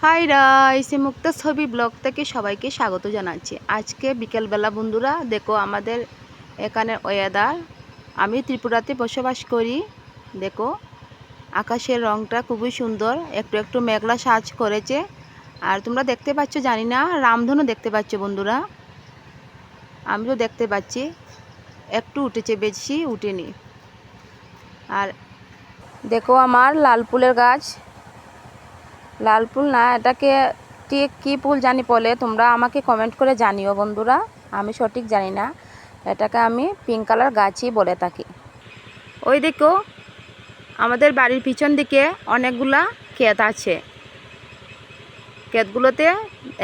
High rice মুক্তা ছবি blog থেকে সবাইকে স্বাগত জানাচ্ছি। আজকে বিকেলবেলা বন্ধুরা দেখো আমাদের এখানে ওয়েদার। আমি ত্রিপুরাতে বসবাস করি। দেখো আকাশের রংটা খুবই সুন্দর, একটু একটু মেঘলা সাজ করেছে। আর তোমরা দেখতে পাচ্ছ জানি না, রামধনু দেখতে পাচ্ছ বন্ধুরা? আমিও দেখতে পাচ্ছি, একটু উঠেছে, বেশি উঠেনি। আর দেখো আমার লাল ফুলের গাছ, লাল ফুল না, এটাকে ঠিক কী ফুল জানি বলে, তোমরা আমাকে কমেন্ট করে জানিও বন্ধুরা, আমি সঠিক জানি না। এটাকে আমি পিঙ্ক কালার গাছই বলে থাকি। ওই দেখো আমাদের বাড়ির পিছন দিকে অনেকগুলা ক্ষেত আছে। ক্ষেতগুলোতে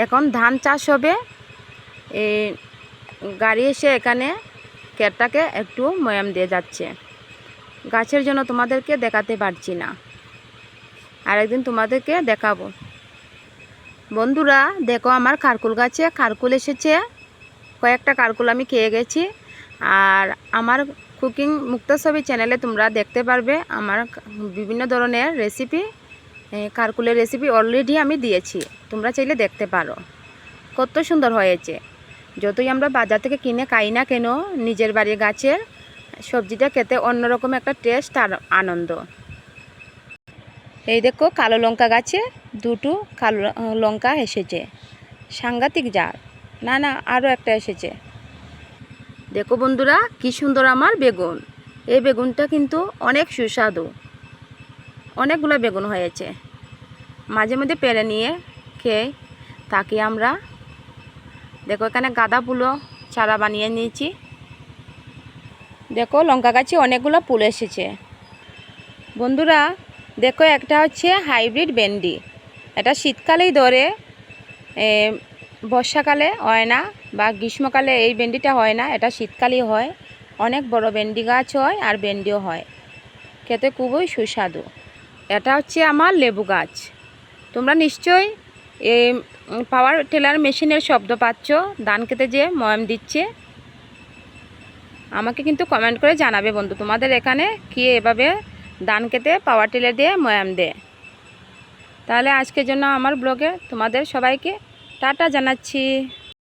এখন ধান চাষ হবে। এই গাড়ি এসে এখানে ক্ষেতটাকে একটু ময়াম দিয়ে যাচ্ছে। গাছের জন্য তোমাদেরকে দেখাতে পারছি না, আরেকদিন তোমাদেরকে দেখাবো। বন্ধুরা দেখো আমার কারকুল গাছে কারকুল এসেছে, কয়েকটা কারকুল আমি খেয়ে গেছি। আর আমার কুকিং মুক্তা ছবি চ্যানেলে তোমরা দেখতে পারবে আমার বিভিন্ন ধরনের রেসিপি, কারকুলের রেসিপি অলরেডি আমি দিয়েছি, তোমরা চাইলে দেখতে পারো। কত সুন্দর হয়েছে। যতই আমরা বাজার থেকে কিনে খাই না কেন, নিজের বাড়ির গাছের সবজিটা খেতে অন্যরকম একটা টেস্ট আর আনন্দ। এই দেখো কালো লঙ্কা গাছে দুটো কালো লঙ্কা এসেছে, সাংঘাতিক জার। না আরও একটা এসেছে। দেখো বন্ধুরা কি সুন্দর আমার বেগুন। এই বেগুনটা কিন্তু অনেক সুস্বাদু, অনেকগুলো বেগুন হয়েছে। মাঝে মধ্যে পেরে নিয়ে খেয়ে থাকি আমরা। দেখো এখানে গাঁদা ফুলও চারা বানিয়ে নিয়েছি। দেখো লঙ্কা গাছে অনেকগুলো ফুল এসেছে বন্ধুরা। দেখো একটা হচ্ছে হাইব্রিড ভেন্ডি, এটা শীতকালেই ধরে, বর্ষাকালে হয় না বা গ্রীষ্মকালে এই ভেন্ডিটা হয় না, এটা শীতকালেই হয়। অনেক বড় ভেন্ডি গাছ হয় আর ভেন্ডিও হয়, খেতে খুবই সুস্বাদু। এটা হচ্ছে আমার লেবু গাছ। তোমরা নিশ্চয়ই এই পাওয়ার টিলার মেশিনের শব্দ পাচ্ছ, ধান খেতে যে ময়াম দিচ্ছে। আমাকে কিন্তু কমেন্ট করে জানাবে বন্ধু, তোমাদের এখানে কি এভাবে ধান খেতে পাওয়ার টিলার দিয়ে ময়াম দেয়। তাহলে আজকের জন্য আমার ব্লগে তোমাদের সবাইকে টাটা জানাচ্ছি।